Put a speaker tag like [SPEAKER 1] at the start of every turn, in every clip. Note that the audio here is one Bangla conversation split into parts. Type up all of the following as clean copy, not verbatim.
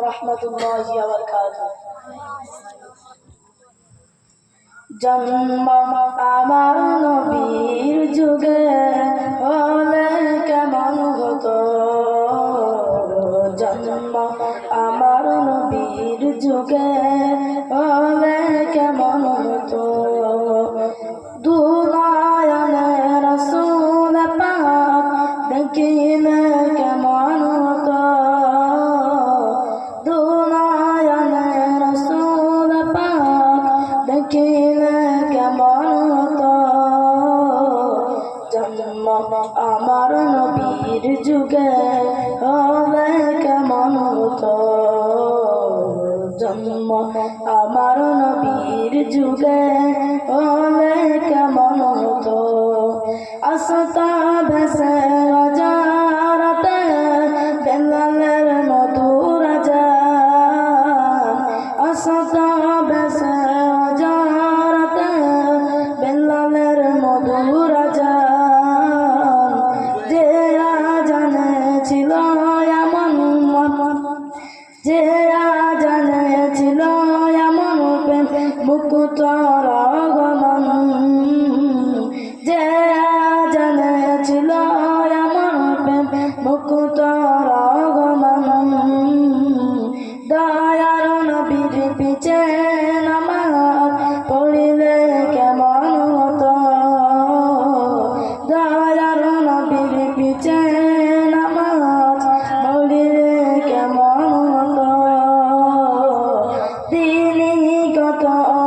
[SPEAKER 1] রহমতুল্লাহি ওয়া বারাকাতুহু। জন্ম আমার নবীর যুগে হলে কেমন হতো, জন্ম আমার নবীর যুগে হলে কেমন হতো, দুলায়নে রাসূল পাক দেখিলে কেমন হতো, দুলায়নে রাসূল পাক দেখিলে কেমন হতো, জন্ম আমার নবীর যুগে হলে কেমন হতো, জন্ম আমার নবীর যুগে হলে কেমন হতো, আসতা ভেসে রাজারাতে বেলালের মধুর আজান, আসতা ভেসে রাজারাতে বেলালের মধুর আজান, যে আজানে ছিল এমন যে আজানে ছিল এমন প্রেম মুকুট রগমন, যে আজানে ছিল এমন প্রেম মুকুট রগমন, দয়ার নবীর পিছে নামাজ পড়িলে কেমন হতো, দয়ার নবীর পিছে নামাজ পড়িলে কেমন হতো, দিনীগত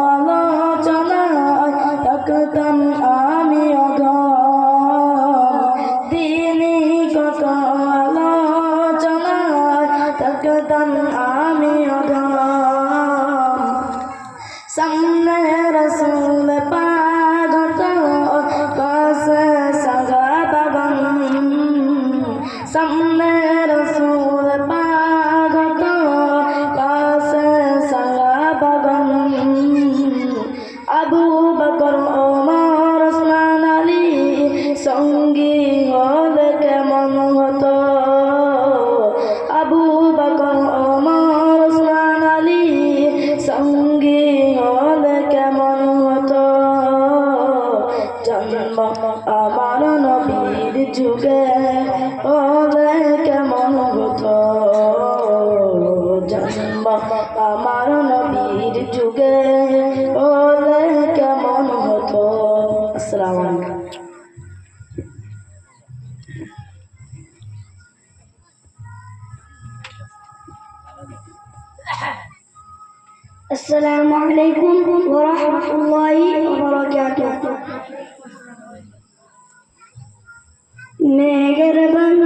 [SPEAKER 1] আলোচনায় থাকতাম আমি অধম, দিনীগত আলোচনায় থাকতাম আমি অধম, সামনে রাসূল পাক হতো কাছে সাহাবাগণ, সামনে রাসূল পাক হতো কাছে সাহাবাগণ, আবু বকর ওমর ওসমান আলী সঙ্গী হলে কেমন হতো, আবু বকর ওমর ওসমান আলী সঙ্গী হলে কেমন হতো, জন্ম আমার নবীর যুগে হলে কেমন হতো, জন্ম আমার নবীর যুগে হলে কেমন হতো। আসসালামু আলাইকুম।
[SPEAKER 2] আসসালামু আলাইকুম ওয়া রাহমাতুল্লাহি ওয়া বারাকাতুহু। মেঘের